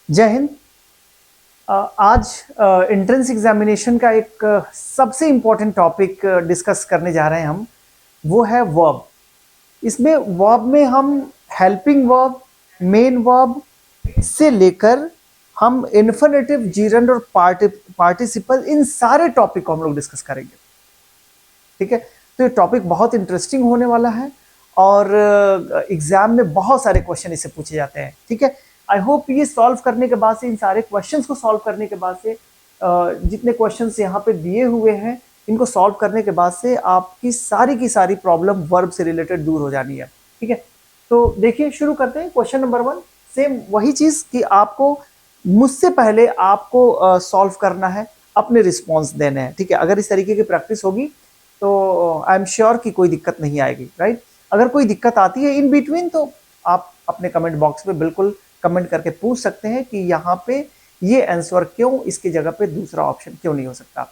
जय हिंद। आज entrance examination का एक सबसे इम्पोर्टेंट टॉपिक डिस्कस करने जा रहे हैं हम। वो है वर्ब। इसमें वर्ब में हम हेल्पिंग वर्ब, मेन वर्ब से लेकर हम इन्फिनेटिव, जीरंड और पार्टिसिपल, इन सारे टॉपिक को हम लोग डिस्कस करेंगे। ठीक है, तो ये टॉपिक बहुत इंटरेस्टिंग होने वाला है और एग्जाम में बहुत सारे क्वेश्चन इससे पूछे जाते हैं। ठीक है, आई होप ये सॉल्व करने के बाद से, इन सारे क्वेश्चंस को सॉल्व करने के बाद से, जितने क्वेश्चंस यहाँ पे दिए हुए हैं इनको सॉल्व करने के बाद से आपकी सारी की सारी प्रॉब्लम वर्ब से रिलेटेड दूर हो जानी है। ठीक है, तो देखिए शुरू करते हैं। क्वेश्चन नंबर 1, सेम वही चीज कि आपको मुझसे पहले आपको सॉल्व करना है, अपने रिस्पॉन्स देने हैं। ठीक है, अगर इस तरीके की प्रैक्टिस होगी तो आई एम श्योर कि कोई दिक्कत नहीं आएगी। राइट, अगर कोई दिक्कत आती है इन बिटवीन तो आप अपने कमेंट बॉक्स में बिल्कुल कमेंट करके पूछ सकते हैं कि यहाँ पे ये आंसर क्यों, इसकी जगह पे दूसरा ऑप्शन क्यों नहीं हो सकता।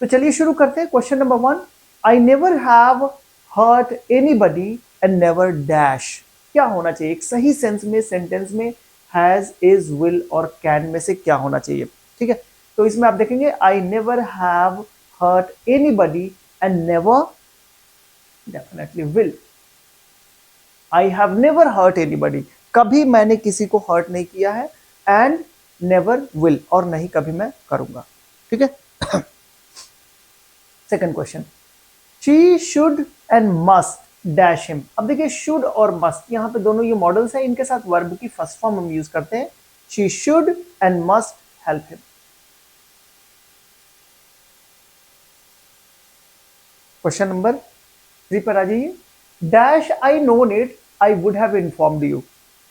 तो चलिए शुरू करते हैं। Question number 1, I never have hurt anybody and never dash. क्या होना चाहिए एक सही सेंस में, सेंटेंस में हैज, इज, विल और कैन में से क्या होना चाहिए। ठीक है, तो इसमें आप देखेंगे I never have hurt anybody and never definitely will. I have never hurt anybody, कभी मैंने किसी को हर्ट नहीं किया है, एंड नेवर विल, और नहीं कभी मैं करूंगा। ठीक है। Second question, she should and must dash him. अब देखिए शुड और मस्ट, यहाँ पे दोनों ये मॉडल्स हैं, इनके साथ वर्ब की फर्स्ट फॉर्म हम यूज करते हैं। She should and must help him. Question number 3 पर आ जाइए। Dash I known it, I would have informed you.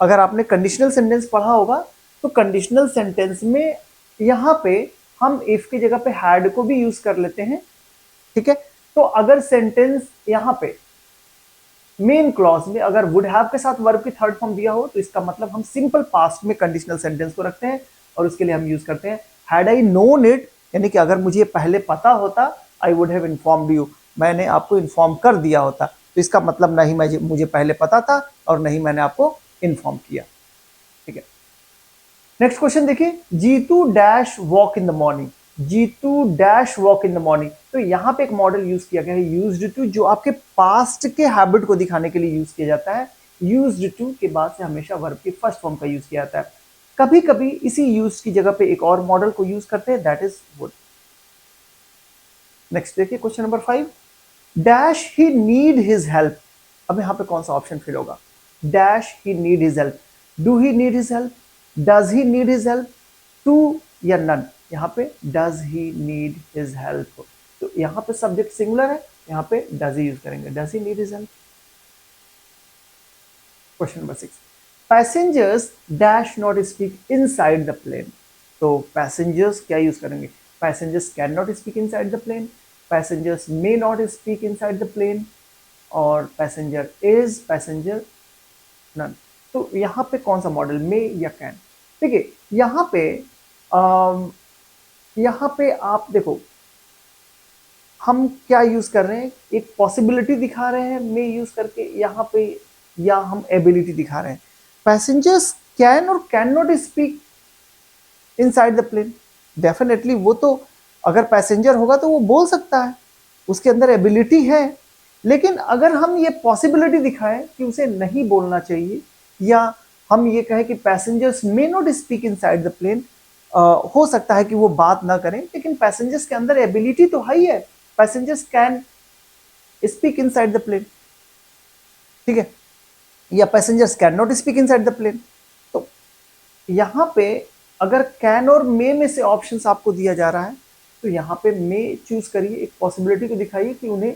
अगर आपने कंडीशनल सेंटेंस पढ़ा होगा तो कंडीशनल सेंटेंस में यहाँ पे हम इफ की जगह पे हैड को भी यूज कर लेते हैं। ठीक है, तो अगर सेंटेंस यहाँ पे मेन क्लॉज में अगर वुड हैव के साथ वर्ब की थर्ड फॉर्म दिया हो तो इसका मतलब हम सिंपल पास्ट में कंडीशनल सेंटेंस को रखते हैं और उसके लिए हम यूज करते हैं हैड आई नोन इट, यानी कि अगर मुझे पहले पता होता, आई वुड हैव इन्फॉर्म्ड यू, मैंने आपको इन्फॉर्म कर दिया होता। तो इसका मतलब नहीं मुझे पहले पता था और नहीं मैंने आपको इन्फॉर्म किया। ठीक है, नेक्स्ट क्वेश्चन देखिए, Jitu dash walk in the morning. Jitu dash walk in the morning, तो यहाँ पे एक मॉडल यूज किया गया है यूज्ड टू, जो आपके पास्ट के हैबिट को दिखाने के लिए यूज किया जाता है। यूज्ड टू के बाद से हमेशा वर्ब की फर्स्ट फॉर्म का यूज किया जाता है। कभी कभी इसी यूज की जगह पे एक और मॉडल को यूज करते हैं, दैट इज वुड। नेक्स्ट देखिए question number 5, dash he need his help. अब यहाँ पे कौन सा ऑप्शन फिल होगा? Dash he need his help, do he need his help, does he need his help, two या नन। यहाँ पे does he need his help, तो यहाँ पे सब्जेक्ट सिंगुलर है, यहाँ पे डज ही यूज करेंगे, does he need his help. Question number 6, passengers dash not speak inside the plane. तो पैसेंजर्स क्या यूज करेंगे? Passengers can not speak inside the plane, passengers may not speak inside the plane, और passenger is, passenger none. तो यहाँ पे कौन सा model, मे या कैन? देखिए यहाँ पे आप देखो हम क्या यूज कर रहे हैं, एक पॉसिबिलिटी दिखा रहे हैं मे यूज करके यहाँ पे, या हम एबिलिटी दिखा रहे हैं। पैसेंजर्स कैन और can not speak inside the plane, definitely वो तो अगर पैसेंजर होगा तो वो बोल सकता है, उसके अंदर एबिलिटी है। लेकिन अगर हम ये पॉसिबिलिटी दिखाएं कि उसे नहीं बोलना चाहिए, या हम ये कहें कि passengers may not speak inside the plane, हो सकता है कि वो बात ना करें, लेकिन पैसेंजर्स के अंदर एबिलिटी तो है ही है, passengers can speak inside the plane. ठीक है, या passengers can not speak inside the plane. तो यहाँ पे अगर कैन और मे में से ऑप्शंस आपको दिया जा रहा है तो यहाँ पे मे चूज करिए, एक पॉसिबिलिटी को दिखाइए कि उन्हें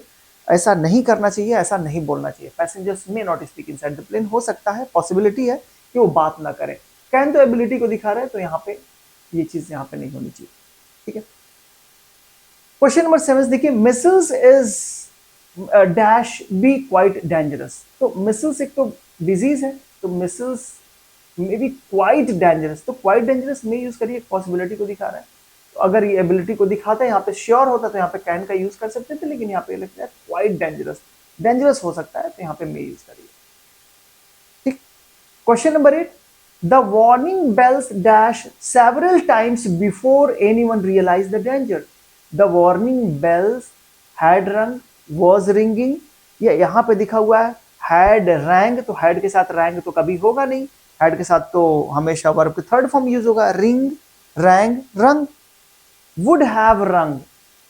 ऐसा नहीं करना चाहिए, ऐसा नहीं बोलना चाहिए। Passengers may not speak inside the plane, हो सकता है, पॉसिबिलिटी है कि वो बात ना करें। कैन तो एबिलिटी को दिखा रहा है, तो यहाँ पे ये चीज यहाँ पे नहीं होनी चाहिए। ठीक है, क्वेश्चन नंबर 7 देखिए, measles is dash be quite dangerous. तो मिसल्स एक तो डिजीज है, तो measles may be quite dangerous, तो क्वाइट डेंजरस में यूज करिए, पॉसिबिलिटी को दिखा रहा है। तो अगर ये एबिलिटी को दिखाता है, यहाँ पे श्योर होता तो यहाँ पे कैन का यूज कर सकते थे, लेकिन यहाँ पे लगता है क्वाइट डेंजरस, डेंजरस हो सकता है, तो यहाँ पे मे यूज करिए। ठीक, question number 8, the warning bells dash several times before anyone realize the danger. The warning bells had rang, was ringing, ये यहां पे दिखा हुआ है हैड रैंग, तो हैड के साथ रैंग तो कभी होगा नहीं, हैड के साथ तो हमेशा वर्ब का थर्ड फॉर्म यूज होगा, रिंग, रैंग, रंग। वुड हैव रंग,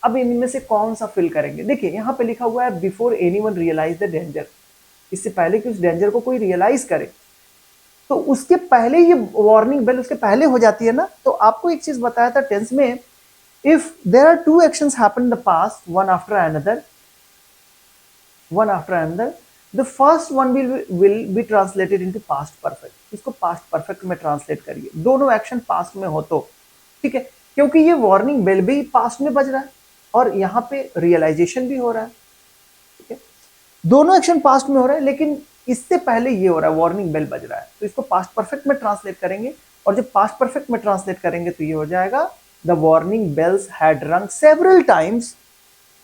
अब इनमें से कौन सा फिल करेंगे? देखिए यहां पे लिखा हुआ है before anyone realize the danger, इससे पहले कि उस डेंजर को कोई रियलाइज करे, तो उसके पहले ये वार्निंग बेल उसके पहले हो जाती है ना। तो आपको एक चीज बताया था टेंस में, if there are two actions happen in the past one after another, one after another, the first one will be translated into past perfect, इसको past perfect में ट्रांसलेट करिए, दोनों एक्शन पास्ट में हो तो ठीक है, क्योंकि ये वार्निंग बेल भी पास्ट में बज रहा है और यहाँ पे रियलाइजेशन भी हो रहा है, ठीक है, दोनों एक्शन पास्ट में हो रहा है, लेकिन इससे पहले ये हो रहा है, वार्निंग बेल बज रहा है, तो इसको पास्ट परफेक्ट में ट्रांसलेट करेंगे, और जब पास्ट परफेक्ट में ट्रांसलेट करेंगे तो ये हो जाएगा the warning bells had rang several times,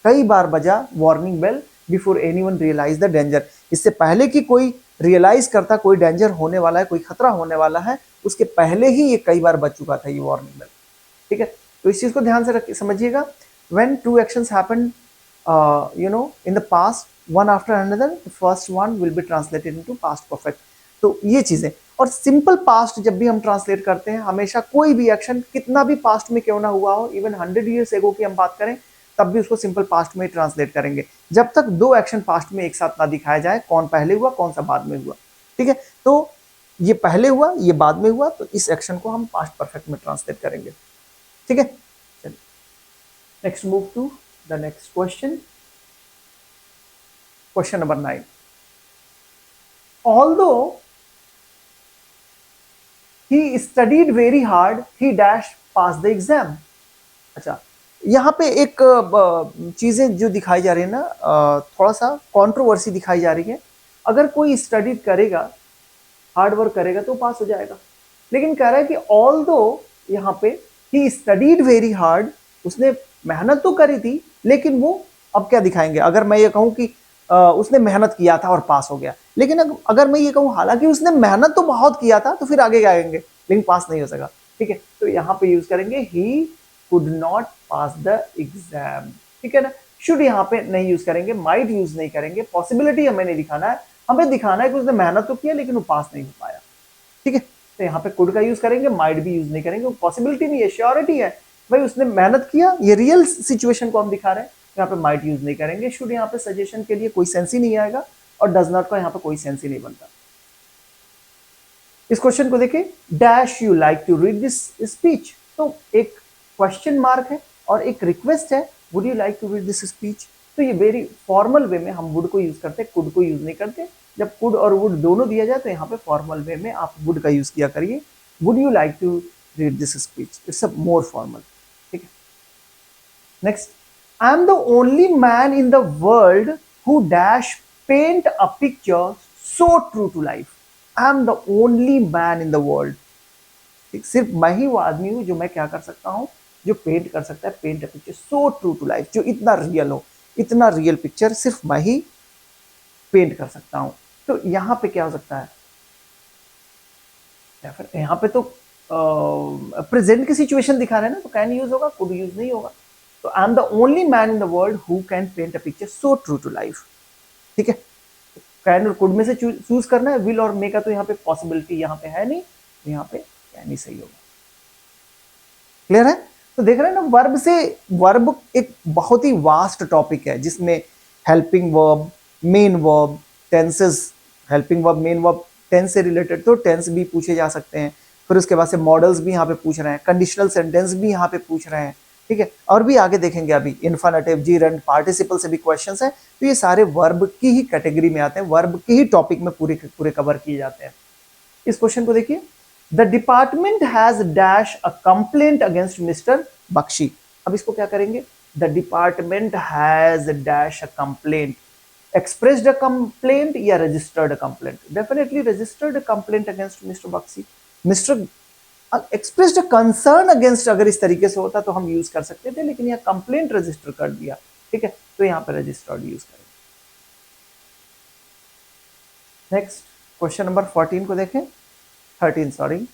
कई बार बजा warning bell before anyone realize the danger, इससे पहले कि कोई रियलाइज करता कोई डेंजर होने वाला है, कोई खतरा होने वाला है, उसके पहले ही ये कई बार बच चुका था ये वार्निंग बेल, ठीक है। तो इस चीज को ध्यान से रख समझिएगा, when two actions happen in the past one after another, the first one will be translated into past perfect, तो ये चीजें। और सिंपल पास्ट जब भी हम ट्रांसलेट करते हैं, हमेशा कोई भी एक्शन कितना भी पास्ट में क्यों ना हुआ हो, इवन 100 ईयर्स एगो की हम बात करें तब भी उसको सिंपल पास्ट में ट्रांसलेट करेंगे, जब तक दो एक्शन पास्ट में एक साथ ना दिखाया जाए, कौन पहले हुआ कौन सा बाद में हुआ, ठीक है। तो ये पहले हुआ ये बाद में हुआ, तो इस एक्शन को हम पास्ट परफेक्ट में ट्रांसलेट करेंगे, ठीक है। चलिए next move to the next question, question number 9। Although he studied very hard, he dash passed the exam। अच्छा, यहाँ पे एक चीजें जो दिखाई जा रही है ना, थोड़ा सा कंट्रोवर्सी दिखाई जा रही है। अगर कोई स्टडी करेगा, हार्ड वर्क करेगा तो पास हो जाएगा, लेकिन कह रहा है कि ऑल दो यहाँ पे ही स्टडीड वेरी हार्ड, उसने मेहनत तो करी थी, लेकिन वो अब क्या दिखाएंगे, अगर मैं ये कहूँ कि उसने मेहनत किया था और पास हो गया, लेकिन अगर मैं ये कहूँ हालांकि उसने मेहनत तो बहुत किया था, तो फिर आगे क्या आएंगे, लेकिन पास नहीं हो सका, ठीक है। तो यहाँ पे यूज करेंगे he could not pass the exam, ठीक है ना। शुड यहाँ पे नहीं यूज करेंगे, माइट यूज नहीं करेंगे, पॉसिबिलिटी हमें नहीं दिखाना है, हमें दिखाना है कि उसने मेहनत तो किया लेकिन वो पास नहीं हो पाया, ठीक है। तो यहाँ पे कुड का यूज करेंगे, माइट भी यूज नहीं करेंगे, पॉसिबिलिटी नहीं है, श्योरिटी है भाई उसने मेहनत किया, ये रियल सिचुएशन को हम दिखा रहे हैं, यहाँ पे माइट यूज नहीं करेंगे। शुड यहाँ पे सजेशन के लिए कोई सेंस ही नहीं आएगा, और डज नॉट का यहाँ पे कोई सेंस ही नहीं बनता। इस क्वेश्चन को देखिए, dash you like to read this speech, तो एक क्वेश्चन मार्क है और एक रिक्वेस्ट है, would you like to read this speech, तो ये वेरी फॉर्मल वे में हम वुड को यूज करते हैं, कुड को यूज नहीं करते। जब कुड और वुड दोनों दिया जाए तो यहाँ पे फॉर्मल वे में आप वुड का यूज किया करिए, would you like to read this speech, it's a more formal, ठीक है। Next, I am the only man in the world who dash paint a picture so true to life, I am the only man in the world, सिर्फ मैं ही वो आदमी हूं जो मैं क्या कर सकता हूं, जो पेंट कर सकता है, paint a picture so true to life, जो इतना रियल हो, इतना रियल पिक्चर सिर्फ मैं ही पेंट कर सकता हूं। तो यहां पे क्या हो सकता है, या फिर यहाँ पे तो प्रेजेंट की सिचुएशन दिखा रहे हैं ना, तो कैन यूज होगा, कुड यूज नहीं होगा। तो I am the only man in the world who can paint a picture so true to life, ठीक है। कैन और कुड में से चूज करना है, विल और मे का तो यहाँ पे पॉसिबिलिटी यहाँ पे है नहीं, तो यहाँ पे कैन ही सही होगा, क्लियर है। तो देख रहे हैं ना, वर्ब से, वर्ब एक बहुत ही वास्ट टॉपिक है जिसमें helping verb, main verb, tenses, helping verb, main verb, tense से रिलेटेड तो टेंस भी पूछे जा सकते हैं, फिर उसके बाद से मॉडल्स भी यहाँ पे पूछ रहे हैं, कंडीशनल सेंटेंस भी यहाँ पे पूछ रहे हैं, ठीक है। और भी आगे देखेंगे अभी इन्फिनेटिव, जीरंड, पार्टिसिपल से भी क्वेश्चंस हैं, तो ये सारे वर्ब की ही कैटेगरी में आते हैं, वर्ब के ही टॉपिक में पूरे पूरे कवर किए जाते हैं। इस क्वेश्चन को देखिए, the department has dash a complaint against mister Bakshi, अब इसको क्या करेंगे, the department has dash a complaint, expressed a complaint या registered a complaint, definitely registered a complaint against mister Bakshi, mister expressed concern against, अगर इस तरीके से होता तो हम यूज कर सकते थे, लेकिन यहाँ कंप्लेंट रजिस्टर कर दिया, ठीक है, तो यहाँ पे रजिस्टर्ड यूज करेंगे। नेक्स्ट क्वेश्चन नंबर 14 को देखें, 13 sorry,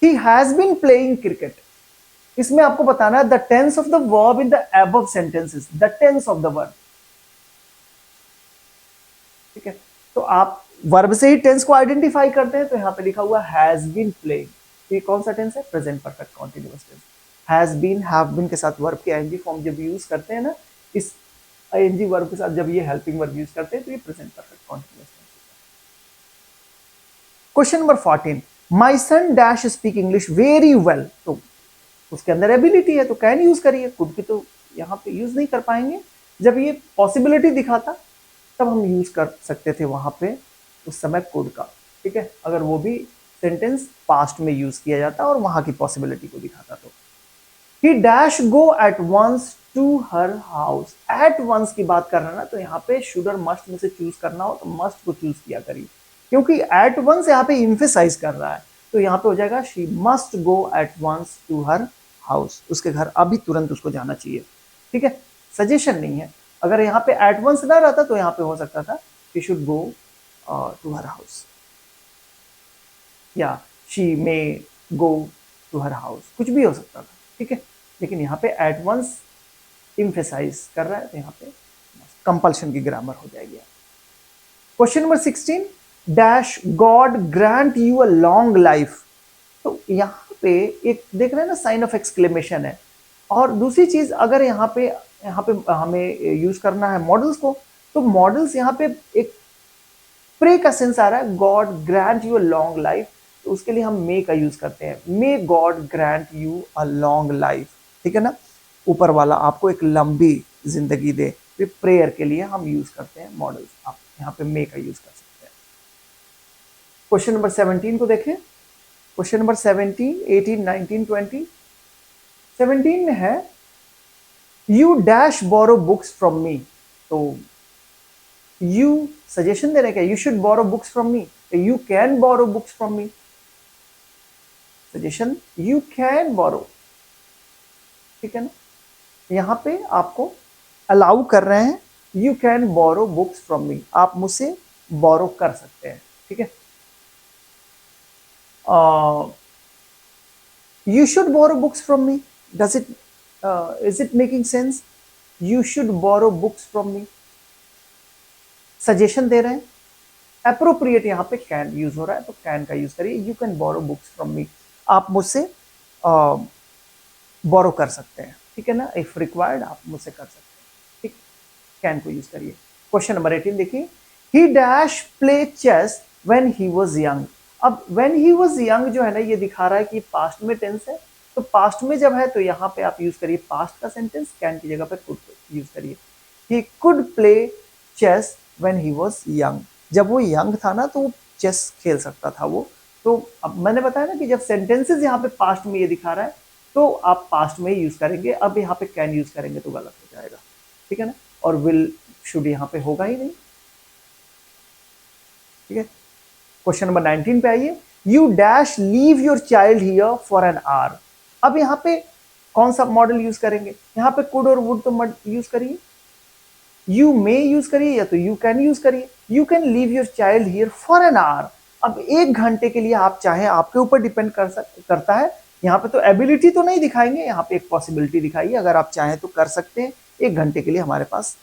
he has been playing cricket. इसमें आपको बताना है the tense of the verb in the above sentences, the tense of the verb, ठीक है। तो आप वर्ब से ही टेंस को आइडेंटिफाई करते हैं, तो यहां पे लिखा हुआ हैज बीन प्लेइंग, ये कौन सा टेंस है? Present perfect continuous tense. Has been, have been के साथ वर्ब के आईएनजी फॉर्म जब यूज करते हैं ना, इस आईएनजी वर्ब के साथ जब ये हेल्पिंग वर्ब यूज करते हैं तो ये present perfect continuous tense. Question number 14, my son dash speak English very well, तो उसके अंदर एबिलिटी है तो कैन यूज करिए, कुड की तो यहाँ पे यूज नहीं कर पाएंगे। जब ये पॉसिबिलिटी दिखाता तब हम यूज कर सकते थे वहां पे उस समय कुड का, ठीक है, अगर वो भी सेंटेंस पास्ट में यूज किया जाता और वहां की पॉसिबिलिटी को दिखाता तो। He dash go at once to her house, at once की बात कर रहा है ना, तो यहाँ पे शुड और मस्ट में से चूज करना हो तो मस्ट को चूज किया करिए, क्योंकि एट वंस यहाँ पे इम्फेसाइज कर रहा है, तो यहाँ पे हो जाएगा she must go at once to her house, उसके घर अभी तुरंत उसको जाना चाहिए, ठीक है, सजेशन नहीं है। अगर यहाँ पे एट वंस ना रहता तो यहाँ पे हो सकता था she should go to her house या she may go to her house, कुछ भी हो सकता था, ठीक है, लेकिन यहाँ पे एट वंस इम्फेसाइज कर रहा है तो यहाँ पे कंपल्शन की ग्रामर हो जाएगी। Question number 16, dash God grant you a long life, तो यहाँ पे एक देख रहे हैं ना साइन ऑफ एक्सक्लेमेशन है, और दूसरी चीज अगर यहाँ पे हमें यूज करना है मॉडल्स को, तो मॉडल्स यहाँ पे एक प्रे का सेंस आ रहा है, God grant you a long life, तो उसके लिए हम मे का यूज करते हैं, may God grant you a long life, ठीक है ना, ऊपर वाला आपको एक लंबी जिंदगी दे, फिर प्रेयर के लिए हम यूज करते हैं मॉडल्स, आप यहाँ पे मे का यूज कर सकते हैं। क्वेश्चन नंबर 17 को देखें, क्वेश्चन नंबर 17, 18, 19, 20, 17 में है you dash borrow books from me, तो यू सजेशन दे रहे क्या, you should borrow books from me, you can borrow books from me, suggestion you can borrow, ठीक है ना, यहां पे आपको अलाउ कर रहे हैं, you can borrow books from me, आप मुझसे बोरो कर सकते हैं, ठीक है। You should borrow books from me. Does it is it making sense? You should borrow books from me. Suggestion दे रहे हैं, अप्रोप्रिएट यहाँ पे कैन यूज हो रहा है तो कैन का यूज करिए, you can borrow books from me, आप मुझसे बोरो कर सकते हैं, ठीक है ना, इफ रिक्वायर्ड आप मुझसे कर सकते हैं, ठीक, कैन को यूज करिए। क्वेश्चन नंबर 18 देखिए, he dash play chess when he was young, अब व्हेन ही वाज यंग जो है ना, ये दिखा रहा है कि पास्ट में टेंस है, तो पास्ट में जब है तो यहाँ पे आप यूज करिए पास्ट का सेंटेंस, कैन की जगह पे कुड यूज करिए, he could play chess when he was young, जब वो यंग था ना तो वो चेस खेल सकता था वो, तो अब मैंने बताया ना कि जब सेंटेंसेस यहाँ पे पास्ट में ये दिखा रहा है तो आप पास्ट में ही यूज करेंगे, अब यहाँ पे कैन यूज करेंगे तो गलत हो जाएगा, ठीक है ना, और विल शुड यहाँ पे होगा ही नहीं, ठीक है। क्वेश्चन नंबर 19 पे आइए, you dash leave your child here for an hour, अब यहाँ पे कौन सा मॉडल यूज करेंगे, यहाँ पे कुड और वुड तो मत यूज करिए, यू मे यूज करिए या तो यू कैन यूज करिए, you can leave your child here for an hour, अब 1 घंटे के लिए आप चाहें, आपके ऊपर डिपेंड करता है, यहाँ पे तो एबिलिटी तो नहीं दिखाएंगे, यहाँ पे एक पॉसिबिलिटी दिखाइए, अगर आप चाहें तो कर सकते हैं, 1 घंटे के लिए हमारे पास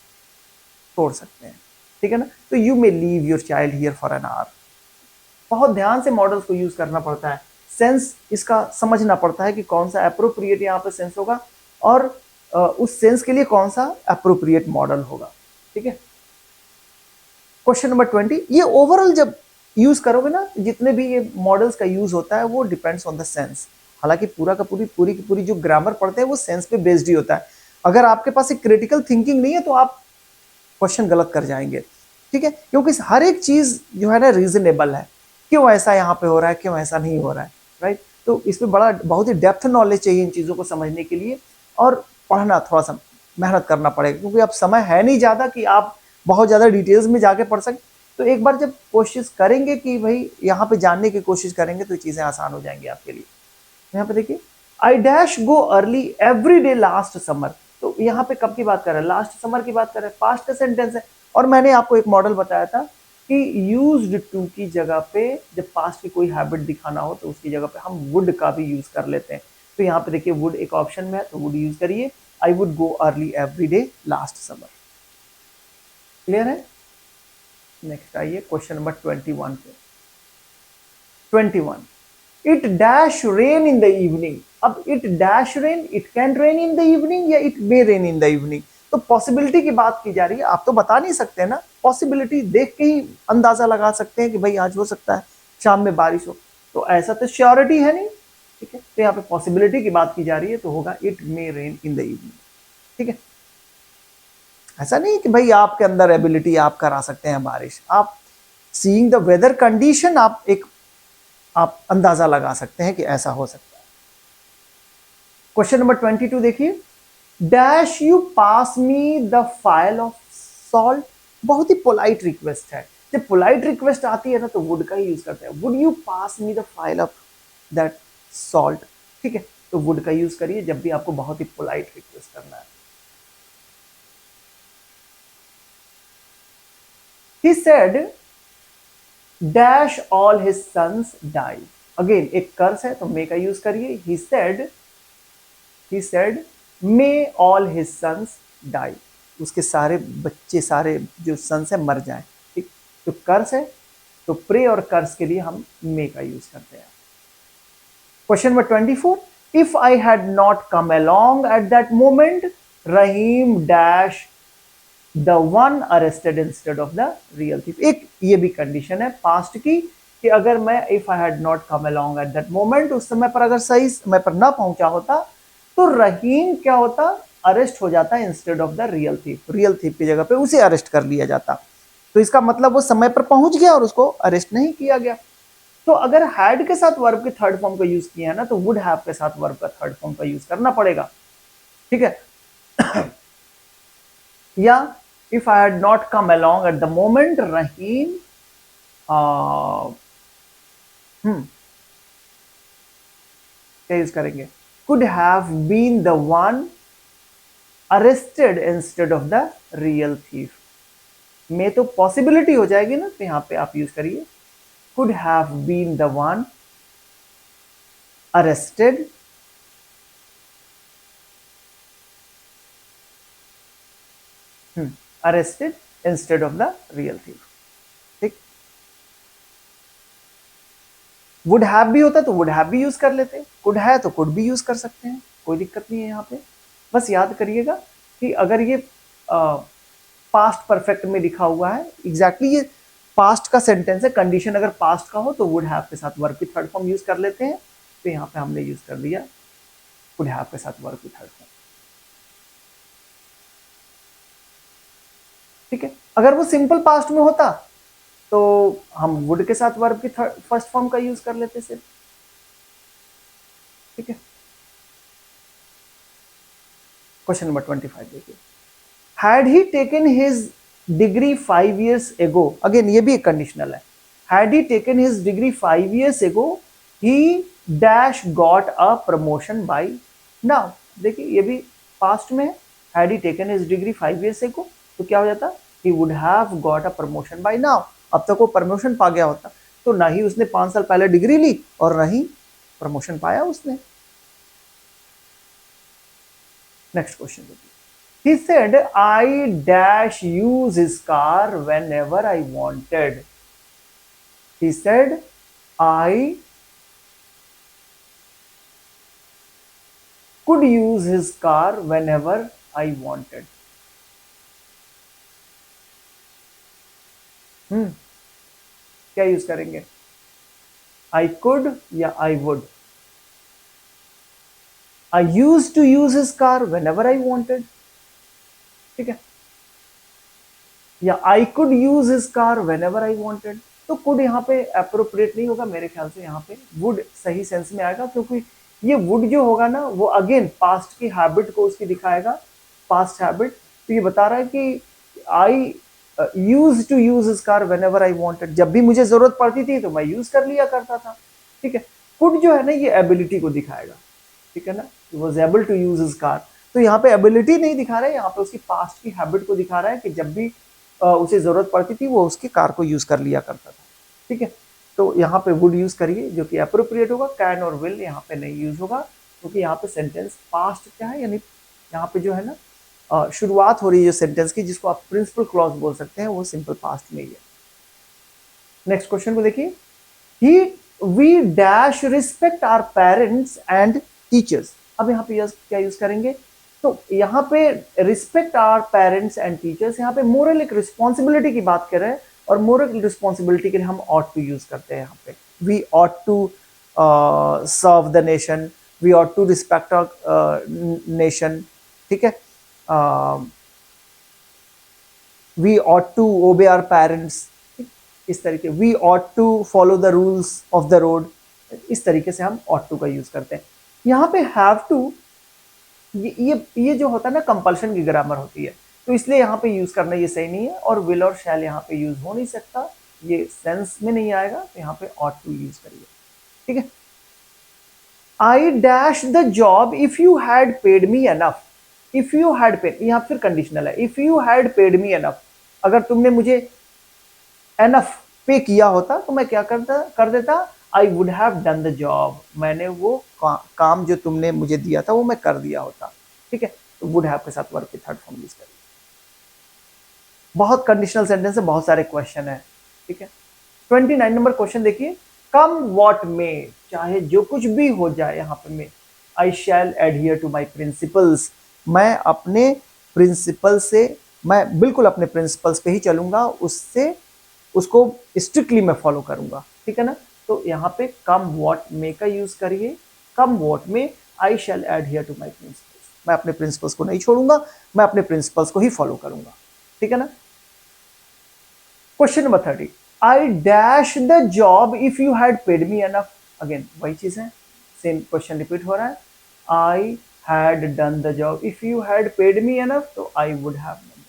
छोड़ सकते हैं, ठीक है ना, तो you may leave your child here for an hour, बहुत ध्यान से मॉडल्स को यूज करना पड़ता है, सेंस इसका समझना पड़ता है कि कौन सा अप्रोप्रिएट यहाँ पे सेंस होगा और उस सेंस के लिए कौन सा अप्रोप्रिएट मॉडल होगा, ठीक है। क्वेश्चन नंबर 20, ये ओवरऑल जब यूज करोगे ना, जितने भी ये मॉडल्स का यूज होता है वो डिपेंड्स ऑन द सेंस, हालांकि पूरा का पूरी की पूरी जो ग्रामर पढ़ते हैं वो सेंस पे बेस्ड ही होता है, अगर आपके पास एक क्रिटिकल थिंकिंग नहीं है तो आप क्वेश्चन गलत कर जाएंगे, ठीक है, क्योंकि हर एक चीज जो है ना रीजनेबल है, क्यों ऐसा यहाँ पे हो रहा है, क्यों ऐसा नहीं हो रहा है, राइट, तो इसमें बहुत ही डेप्थ नॉलेज चाहिए इन चीजों को समझने के लिए, और पढ़ना थोड़ा सा मेहनत करना पड़ेगा, क्योंकि अब समय है नहीं ज्यादा कि आप बहुत ज्यादा डिटेल्स में जाके पढ़ सकें, तो एक बार जब कोशिश करेंगे कि भाई यहाँ पे जानने की कोशिश करेंगे तो चीजें आसान हो जाएंगी आपके लिए। यहाँ पे देखिए, I dash go early every day last summer, तो यहाँ पे कब की बात कर रहे हैं, लास्ट समर की बात कर रहे हैं, पास्ट का सेंटेंस है, और मैंने आपको एक मॉडल बताया था कि यूज्ड टू की जगह पे जब पास्ट की कोई हैबिट दिखाना हो तो उसकी जगह पे हम वुड का भी यूज कर लेते हैं। तो यहाँ पे देखिए वुड एक ऑप्शन में है तो वुड यूज करिए। I would go early every day last summer. Clear है? नेक्स्ट आइए क्वेश्चन नंबर 21 पे। 21, it dash rain in the evening. अब it dash rain, it can rain in the evening या it may rain in the evening. तो possibility की बात की जा रही है, आप तो बता नहीं सकते ना, पॉसिबिलिटी देख के ही अंदाजा लगा सकते हैं कि भाई आज हो सकता है शाम में बारिश हो, तो ऐसा तो श्योरिटी है नहीं। ठीक है, तो यहाँ पे पॉसिबिलिटी की बात की जा रही है तो होगा it may rain in the evening. ठीक है, ऐसा नहीं कि भाई आपके अंदर एबिलिटी आप करा सकते हैं बारिश, आप सीइंग द वेदर कंडीशन आप अंदाजा लगा सकते हैं कि ऐसा हो सकता है। क्वेश्चन नंबर 22 देखिए, dash you pass me the file of salt. बहुत ही पोलाइट रिक्वेस्ट है, जब पोलाइट रिक्वेस्ट आती है ना तो वुड का ही यूज करते हैं। Would you pass me the file of that salt. ठीक है, तो वुड का यूज करिए जब भी आपको बहुत ही पोलाइट रिक्वेस्ट करना है। He said dash all his sons die। Again एक कर्स है तो मे का यूज करिए। he said may all his sons die। उसके सारे बच्चे, सारे जो सन्स है मर जाएं। ठीक, तो कर्स है तो प्रे और कर्स के लिए हम मे का यूज करते हैं। Question number 24, if I had not come along at that moment Rahim dash the one arrested instead of the real thief. एक ये भी कंडीशन है पास्ट की कि अगर मैं if I had not come along at that moment, उस समय पर अगर सही समय पर ना पहुंचा होता तो रहीम क्या होता, अरेस्ट हो जाता instead of the real thief. Real thief की जगह पे उसे अरेस्ट कर लिया जाता। तो इसका मतलब वो समय पर पहुंच गया और उसको अरेस्ट नहीं किया गया। तो अगर हैड के साथ वर्ब के थर्ड फॉर्म का यूज किया है ना तो वुड हैव के साथ वर्ब का थर्ड फॉर्म का यूज करना पड़ेगा। ठीक है या if I had not come along at the moment, Rahim क्या यूज करेंगे, could have been the one arrested instead of the real thief। में तो पॉसिबिलिटी हो जाएगी ना, तो यहां पे आप यूज करिए could have been the one arrested arrested instead of the real thief। ठीक, वुड हैव भी होता तो वुड हैव भी यूज कर लेते, कुड है तो कुड भी यूज कर सकते हैं, कोई दिक्कत नहीं है यहाँ पे। बस याद करिएगा कि अगर ये पास्ट परफेक्ट में लिखा हुआ है, एग्जैक्टली ये पास्ट का सेंटेंस है, कंडीशन अगर पास्ट का हो तो वुड हैव के साथ वर्ब की थर्ड फॉर्म यूज कर लेते हैं। तो यहाँ पे हमने यूज कर लिया वुड हैव के साथ वर्ब की थर्ड फॉर्म। ठीक है, अगर वो सिंपल पास्ट में होता तो हम वुड के साथ वर्ब की फर्स्ट फॉर्म का यूज कर लेते सिर्फ। ठीक है, क्वेश्चन नंबर 25 देखिए, had he taken his degree 5 years ago। Again ये भी एक कंडीशनल है। Had he taken his degree 5 years ago he dash got a promotion by now. देखिए ये भी पास्ट में है। Had he taken his degree 5 years ago तो क्या हो जाता, he would have got a promotion by now। अब तक वो प्रमोशन पा गया होता, तो ना ही उसने 5 साल पहले डिग्री ली और ना ही प्रमोशन पाया उसने। नेक्स्ट क्वेश्चन देखिए, he said I dash use his car whenever I wanted। he said I could use his car whenever I wanted। क्या यूज करेंगे, आई कुड या I would. I use to use his car whenever I wanted. ठीक है, या I could use his car whenever I wanted. तो could यहाँ पे appropriate नहीं होगा, मेरे ख्याल से यहाँ पे वुड सही सेंस में आएगा, क्योंकि ये वुड जो होगा ना वो अगेन पास्ट की हैबिट को उसकी दिखाएगा, पास्ट हैबिट। तो ये बता रहा है कि I use to use his car whenever I wanted, जब भी मुझे जरूरत पड़ती थी तो मैं यूज कर लिया करता था। ठीक है, कुड जो है ना ये एबिलिटी को दिखाएगा। ठीक है ना, was able to use his car. तो यहाँ पे एबिलिटी नहीं दिखा रहा है, यहाँ पे उसकी पास्ट की हैबिट को दिखा रहा है कि जब भी उसे जरूरत पड़ती थी वो उसकी कार को यूज कर लिया करता था। ठीक है, तो यहाँ पे वुड यूज करिए जो कि अप्रोप्रिएट होगा। कैन और विल यहाँ पे नहीं यूज होगा क्योंकि यहाँ पे सेंटेंस पास्ट क्या है, यानी यहाँ पे जो है ना शुरुआत हो रही है जो सेंटेंस की, जिसको आप प्रिंसिपल क्लॉज बोल सकते हैं, वो सिंपल पास्ट में ही है। नेक्स्ट क्वेश्चन को देखिए, he we dash respect our parents and teachers. अब यहाँ पे क्या यूज करेंगे, तो यहाँ पे respect our parents and teachers, यहाँ पे मोरल एक रिस्पॉन्सिबिलिटी की बात कर रहे हैं, और मोरल रिस्पॉन्सिबिलिटी के लिए हम ऑट टू यूज करते हैं। यहाँ पे we ought to serve the nation, we ought to respect our nation. ठीक है, we ought to obey our parents, इस तरीके we ought to follow the rules of the road, इस तरीके से हम ऑट टू का यूज करते हैं। यहाँ पे हैव टू ये जो होता है ना कंपल्शन की ग्रामर होती है, तो इसलिए यहाँ पे यूज करना ये सही नहीं है, और विल और शैल यहाँ पे यूज हो नहीं सकता, ये सेंस में नहीं आएगा, तो यहाँ पे ऑट टू यूज करिए। ठीक है, आई dash the job if you had paid me enough. If you had paid, यहाँ फिर कंडीशनल है, if you had paid me enough, अगर तुमने मुझे एनफ पे किया होता तो मैं क्या कर देता, आई would have done the job, मैंने वो काम जो तुमने मुझे दिया था वो मैं कर दिया होता। ठीक है, तो वुड हैव के साथ वर्ब की थर्ड फॉर्म यूज करिए। बहुत कंडीशनल सेंटेंस है, बहुत सारे क्वेश्चन है। ठीक है, 29 नंबर क्वेश्चन देखिए, कम वॉट में, चाहे जो कुछ भी हो जाए, यहाँ पे में आई शैल एडहियर टू माई प्रिंसिपल्स, मैं अपने प्रिंसिपल से, मैं बिल्कुल अपने प्रिंसिपल्स पे ही चलूंगा, उससे उसको स्ट्रिक्टली मैं फॉलो करूंगा। ठीक है ना, तो यहाँ पे कम वॉट में का यूज करिए। कम वॉट में आई शैल एडहियर टू माई प्रिंसिपल्स, मैं अपने प्रिंसिपल्स को नहीं छोड़ूंगा, मैं अपने प्रिंसिपल्स को ही फॉलो करूंगा। ठीक है ना, question number 30, I dash the job if you had paid me enough. Again वही चीज है, सेम क्वेश्चन रिपीट हो रहा है, I had done the job if you had paid me enough, तो I would have done the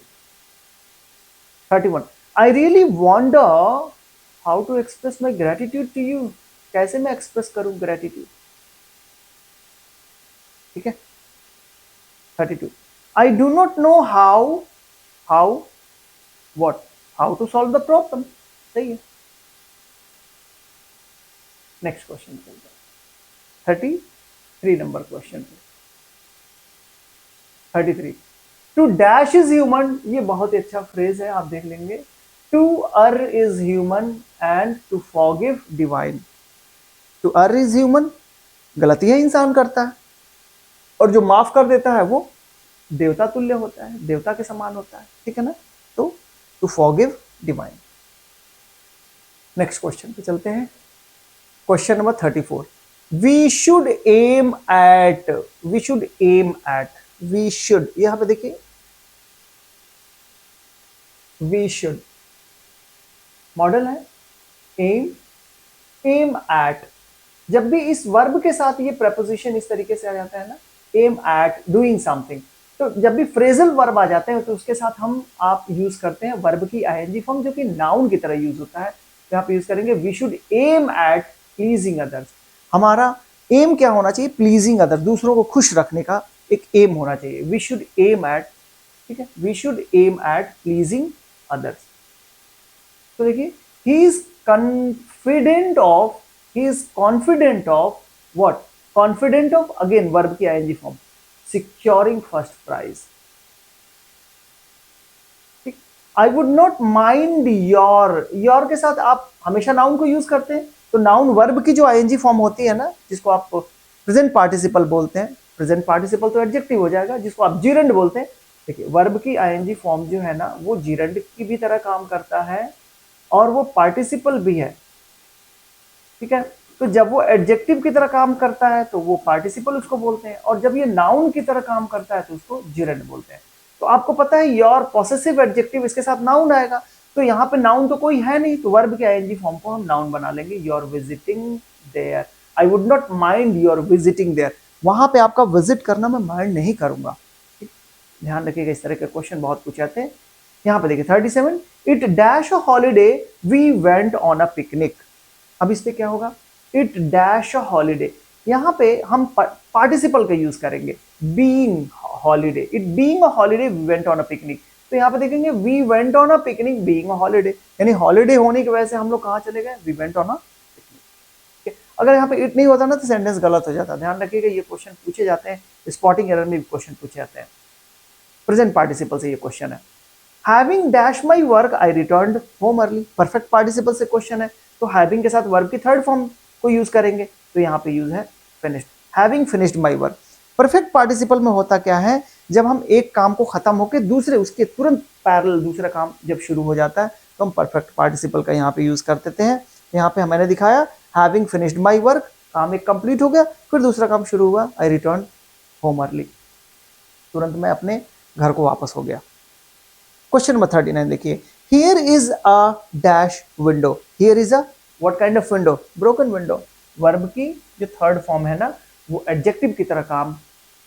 job. 31, I really wonder how to express my gratitude to you, कैसे मैं express करूं gratitude. ठीक है, 32, I do not know how what, how to solve the problem। सही है। Next question चलते हैं 33 number question पे। 33, टू डैश इज ह्यूमन, ये बहुत ही अच्छा फ्रेज है, आप देख लेंगे। To err is human and to forgive divine. To err is human, गलतियां इंसान करता है, और जो माफ कर देता है वो देवता तुल्य होता है, देवता के समान होता है। ठीक है ना, तो to forgive divine. Next question पे चलते हैं, question number 34, we should aim at, we should aim at, we should, यहां पे देखिए वी शुड मॉडल है, एम, एम एट, जब भी इस वर्ब के साथ ये प्रपोजिशन इस तरीके से आ जाता है ना, एम एट डूइंग समथिंग, तो जब भी फ्रेजल वर्ब आ जाते हैं तो उसके साथ हम आप यूज करते हैं वर्ब की आईएनजी फॉर्म, जो कि नाउन की तरह यूज होता है। यहाँ पे यूज करेंगे we should aim at pleasing others. हमारा एम क्या होना चाहिए, प्लीजिंग अदर्स, दूसरों को खुश रखने का एक एम होना चाहिए। वी शुड एम एट, ठीक है, we should aim at pleasing others. तो देखिए, he is confident of, he is confident of what, confident of, again verb की ING form, securing first prize. I would not mind your के साथ आप हमेशा noun को यूज करते हैं, तो नाउन वर्ब की जो आईएनजी फॉर्म होती है ना, जिसको आप प्रेजेंट पार्टिसिपल बोलते हैं, प्रेजेंट पार्टिसिपल तो एडजेक्टिव हो जाएगा, जिसको आप जीरंड बोलते हैं। देखिए, वर्ब की आईएनजी फॉर्म जो है ना, वो जीरंड की भी तरह काम करता है, और वो पार्टिसिपल भी है। ठीक है, तो जब वो एडजेक्टिव की तरह काम करता है तो वो पार्टिसिपल उसको बोलते हैं, और जब ये नाउन की तरह काम करता है तो उसको जिरंड बोलते हैं। तो आपको पता है योर पॉसेसिव एडजेक्टिव, इसके साथ नाउन आएगा, तो यहाँ पे नाउन तो कोई है नहीं, तो वर्ब के आईएनजी फॉर्म को हम नाउन बना लेंगे, your visiting there. I would not mind your visiting there, वहां पे आपका विजिट करना मैं माइंड नहीं करूंगा। ध्यान रखिएगा, इस तरह के क्वेश्चन बहुत पूछे जाते हैं। यहाँ पे देखिए 37, it dash a holiday we went on a picnic. अब इस पे क्या होगा, इट डैश अ हॉलीडे, यहाँ पे हम पार्टिसिपल का यूज करेंगे, being holiday, it being a holiday we went on a picnic. तो यहाँ पे देखेंगे we went on a picnic being a holiday, यानी हॉलीडे होने की वजह से हम लोग कहाँ चले गए, we went on a picnic. अगर यहाँ पे इट नहीं होता ना तो सेंटेंस गलत हो जाता। ध्यान रखिएगा ये क्वेश्चन पूछे जाते हैं, स्पॉटिंग एरर में भी क्वेश्चन पूछे जाते हैं। प्रेजेंट पार्टिसिपल से ये क्वेश्चन है, having dash my work I returned home early. Perfect participle से क्वेश्चन है, तो हैविंग के साथ वर्ब की थर्ड फॉर्म को यूज करेंगे, तो यहाँ पे यूज है finished, having finished my work. Perfect participle में होता क्या है, जब हम एक काम को खत्म होकर दूसरे उसके तुरंत पैरेलल दूसरा काम जब शुरू हो जाता है तो हम परफेक्ट पार्टिसिपल का यहाँ पे यूज कर देते हैं। यहाँ पे मैंने दिखाया हैविंग फिनिश्ड माई वर्क, काम एक कंप्लीट हो गया, फिर दूसरा काम शुरू हुआ, आई रिटर्न होम अर्ली, तुरंत मैं अपने घर को वापस हो गया। क्वेश्चन नंबर 39 देखिए, here is a dash window, here is a what kind of window, broken window. Verb की जो थर्ड फॉर्म है ना वो एडजेक्टिव की तरह काम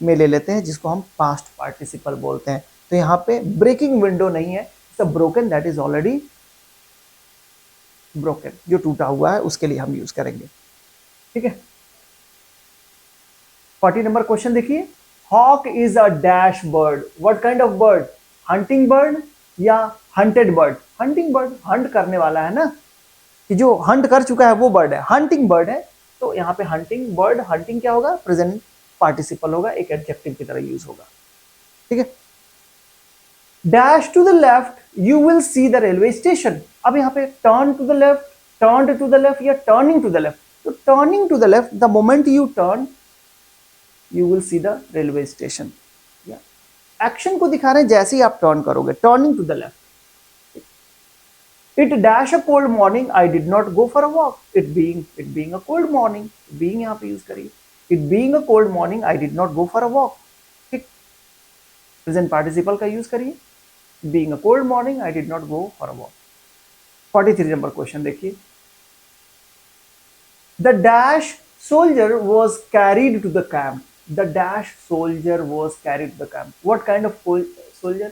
में ले लेते हैं, जिसको हम पास्ट पार्टिसिपल बोलते हैं। तो यहाँ पे ब्रेकिंग विंडो नहीं है, broken, that is already broken, जो टूटा हुआ है उसके लिए हम यूज करेंगे। ठीक है, 40 नंबर क्वेश्चन देखिए, hawk is a dash bird, what kind of bird, hunting bird या hunted bird. Hunting bird, hunt करने वाला है ना, कि जो हंट कर चुका है वो बर्ड है, हंटिंग बर्ड है। तो यहाँ पे हंटिंग बर्ड, हंटिंग क्या होगा, प्रेजेंट पार्टिसिपल होगा, एक एडजेक्टिव की तरह यूज होगा। ठीक है, dash to the left you will see the railway station. अब यहाँ पे turn to the left, turn to the left या टर्निंग टू द लेफ्ट, तो turning to the left, the moment you turn you will see the railway station. Action को दिखा रहे हैं, जैसे ही आप टर्न करोगे, turning to the left. It dash a cold morning I did not go for a walk, it being a cold morning, being यहाँ पे यूज करिए, it being a cold morning I did not go for a walk. ठीक, present participle का use करिए, being a cold morning I did not go for a walk. 43 number question देखिए, the dash soldier was carried to the camp, the dash soldier was carried to the camp, what kind of soldier,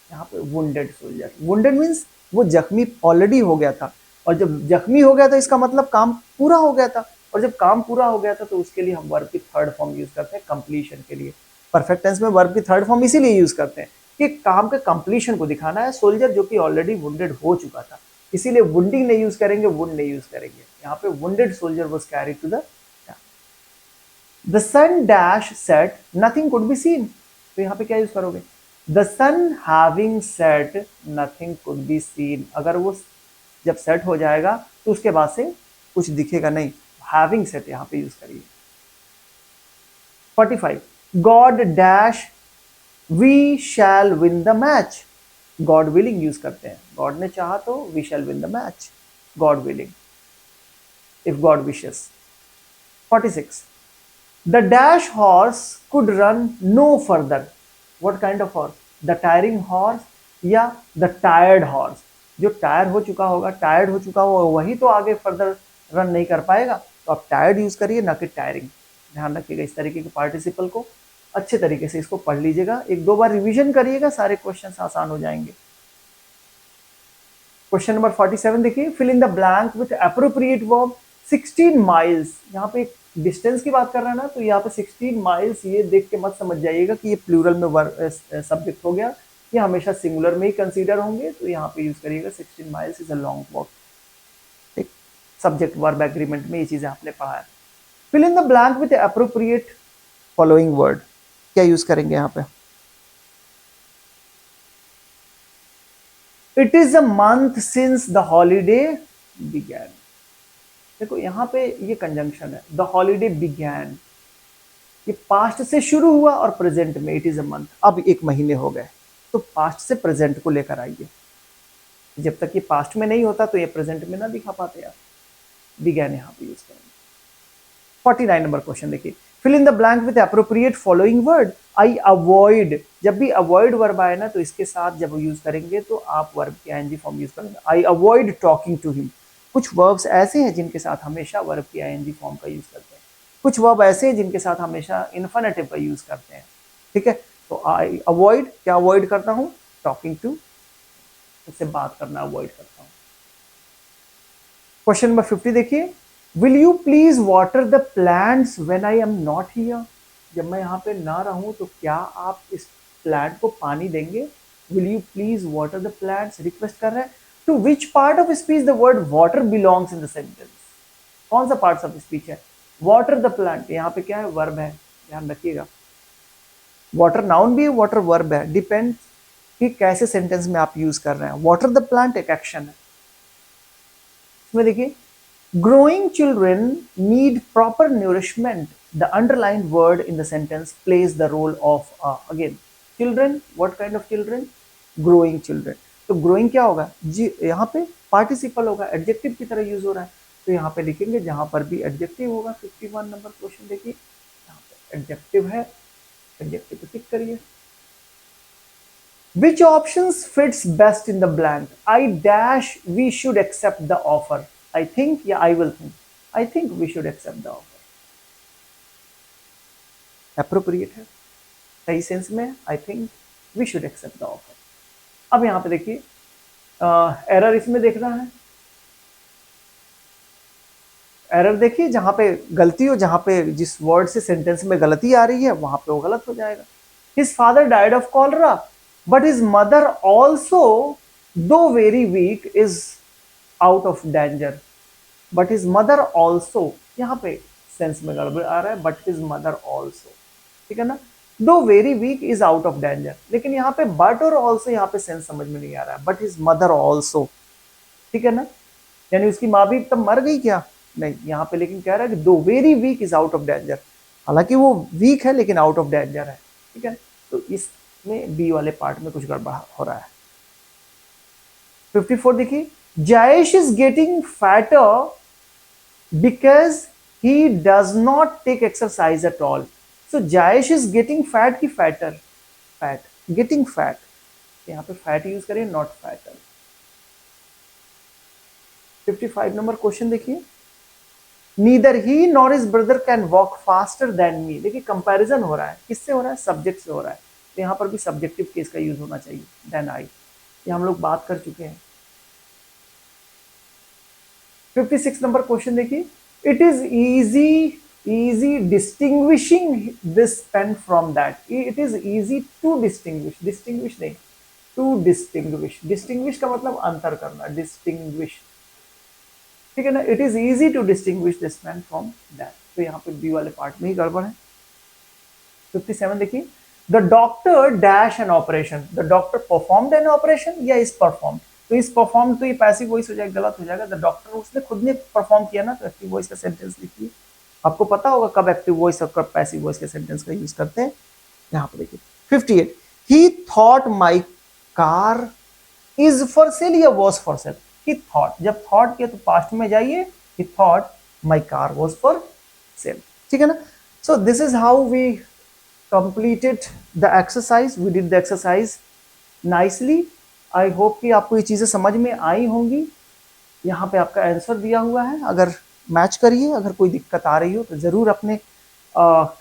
यहाँ पे wounded soldier, wounded means वो जख्मी already हो गया था, और जब जख्मी हो गया था इसका मतलब काम पूरा हो गया था, और जब काम पूरा हो गया था तो उसके लिए हम वर्ब की थर्ड फॉर्म यूज करते हैं कंप्लीशन के लिए। परफेक्ट टेंस में वर्ब की थर्ड फॉर्म इसीलिए यूज करते हैं कि काम के कंप्लीशन को दिखाना है, सोल्जर जो कि ऑलरेडी वुंडेड हो चुका था, इसीलिए वुंडिंग नहीं यूज करेंगे, वुंड नहीं यूज करेंगे। यहाँ पे wounded soldier was carried to the sun dash set nothing could be seen, तो यहाँ पे क्या यूज करोगे, the sun having set nothing could be seen. अगर वो जब सेट हो जाएगा तो उसके बाद से कुछ दिखेगा नहीं, हैविंग सेट यहाँ पे यूज करिए। 45 God dash we shall win the match, God willing use करते हैं, गॉड ने चाहा तो we shall win the match, God willing, if God wishes. 46 the dash horse could run no further, what kind of horse, the tiring horse या the tired horse. जो tire हो चुका होगा, टायर्ड हो चुका होगा, वही तो आगे फर्दर रन नहीं कर पाएगा, तो आप टायर्ड यूज करिए ना कि टायरिंग। ध्यान रखिएगा, इस तरीके के पार्टिसिपल को अच्छे तरीके से इसको पढ़ लीजिएगा, एक दो बार रिवीजन करिएगा, सारे क्वेश्चंस आसान हो जाएंगे। क्वेश्चन नंबर 47 देखिए, fill in the blank with appropriate verb. 16 miles, यहाँ पे डिस्टेंस की बात कर रहा है ना, तो यहाँ पे 16 माइल्स ये देख के मत समझ जाइएगा कि ये प्लूरल में सब्जेक्ट हो गया, ये हमेशा सिंगुलर में ही कंसीडर होंगे, तो यहाँ पे यूज करिएगा 16 miles is a long walk. ठीक, सब्जेक्ट वर्ब एग्रीमेंट में ये चीजें आपने पढ़ा है। Fill in the blank with appropriate following word, क्या यूज करेंगे यहाँ पे, it is a month since the holiday began. देखो यहाँ पे ये कंजंक्शन है, द हॉलीडे बिगैन, ये पास्ट से शुरू हुआ और प्रेजेंट में इट इज अ मंथ, अब एक महीने हो गए, तो पास्ट से प्रेजेंट को लेकर आइए, जब तक ये पास्ट में नहीं होता तो ये प्रेजेंट में ना दिखा पाते आप, बिगैन यहाँ पे यूज करेंगे। 49 नंबर क्वेश्चन देखिए, fill in the blank with appropriate following word. I avoid, जब भी अवॉइड वर्ब आए ना तो इसके साथ जब यूज करेंगे तो आप वर्ब की आईएनजी फॉर्म यूज करेंगे, I avoid talking to him. कुछ वर्ब्स ऐसे हैं जिनके साथ हमेशा वर्ब की आईएनजी फॉर्म का यूज करते हैं, कुछ वर्ब ऐसे हैं जिनके साथ हमेशा इन्फिनेटिव का यूज करते हैं। ठीक है, तो आई अवॉइड, क्या अवॉइड करता हूं, टॉकिंग टू, उससे बात करना अवॉइड करता हूं। क्वेश्चन नंबर 50 देखिए, will you please water the plants when I am not here. जब मैं यहाँ पे ना रहूं तो क्या आप इस प्लांट को पानी देंगे, will you please water the plants, request कर रहे हैं। To which part of speech the word water belongs in the sentence, कौन सा पार्ट ऑफ स्पीच है? वाटर द प्लांट, यहाँ पे क्या है? वर्ब है, ध्यान रखिएगा। वाटर नाउन भी है, वाटर वर्ब है, डिपेंड कि कैसे सेंटेंस में आप यूज कर रहे हैं। वाटर द प्लांट एक एक्शन है। इसमें देखिए, growing children need proper nourishment. The underlined word in the sentence plays the role of again children. What kind of children? Growing children. तो growing क्या होगा जी? यहाँ पे पार्टिसिपल होगा, एडजेक्टिव की तरह यूज हो रहा है, तो यहाँ पे लिखेंगे जहां पर भी एडजेक्टिव होगा। 51 नंबर क्वेश्चन देखिए, यहाँ पे एडजेक्टिव है, एडजेक्टिव पे टिक करिए। Which options fits best in the blank? I dash we should accept the offer. I think या I will think. I think we should accept the offer. Appropriate है, सही sense में। I think we should accept the offer. अब यहाँ पे देखिए, error इसमें देखना है। एरर देखिए, जहां पे गलती हो, जहां पे जिस वर्ड से सेंटेंस में गलती आ रही है वहां पे वो गलत हो जाएगा। His father died of cholera, but his mother also, though very weak, is out of danger. But his mother also, यहाँ पे सेंस में गड़बड़ आ रहा है, but his mother also, ठीक है ना। though very weak is out of danger, लेकिन यहाँ पे but और also यहाँ पे सेंस समझ में नहीं आ रहा है, but his mother also, ठीक है ना। यानी उसकी माँ भी तब मर गई क्या? नहीं, यहाँ पे लेकिन कह रहा है कि though very weak is out of danger, हालांकि वो वीक है लेकिन आउट ऑफ डेंजर है, ठीक है। तो इसमें बी वाले पार्ट में कुछ गड़बड़ हो रहा है। 54 देखिए, Jayesh is getting fatter because he does not take exercise at all. So Jayesh is getting fat की फैटर, फैट, गेटिंग फैट, यहाँ पे फैट यूज करें, नॉट फैटर। 55 नंबर क्वेश्चन देखिए, neither he nor his brother can walk faster than me. देखिए comparison हो रहा है, किससे हो रहा है? सब्जेक्ट से हो रहा है, तो यहाँ पर भी सब्जेक्टिव केस का यूज होना चाहिए, देन आई, ये हम लोग बात कर चुके हैं। 56 नंबर क्वेश्चन देखिए, it is easy distinguishing this pen from that. It is easy to distinguish, distinguish नहीं, टू डिस्टिंग्विश। डिस्टिंग्विश का मतलब अंतर करना, डिस्टिंग्विश, ठीक है ना। It is easy to distinguish this man from that, तो यहाँ पे बी वाले पार्ट में ही गड़बड़ है। 57 देखिए, the doctor dash an operation. The doctor performed an operation या इज परफॉर्म्ड? तो इस परफॉर्म तो ये पैसिव वॉइस हो जाएगा, गलत हो जाएगा। द डॉक्टर, उसने खुद ने परफॉर्म किया ना, तो एक्टिव वॉइस का सेंटेंस लिखिए। आपको पता होगा कब एक्टिव वॉइस और कब पैसिव वॉइस के सेंटेंस का यूज करते हैं। यहाँ पे देखिए 58, he thought my car is for sale या was for sale? He thought, जब थॉट किया तो पास्ट में जाइए, he thought my car was for sale, ठीक है ना। So this is how we completed the exercise, we did the exercise nicely. I hope कि आपको ये चीज़ें समझ में आई होंगी। यहाँ पे आपका आंसर दिया हुआ है, अगर मैच करिए। अगर कोई दिक्कत आ रही हो तो ज़रूर अपने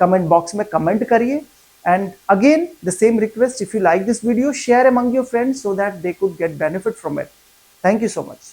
कमेंट बॉक्स में कमेंट करिए। And again the same request, if you like this video, share among your friends so that they could get benefit from it. Thank you so much.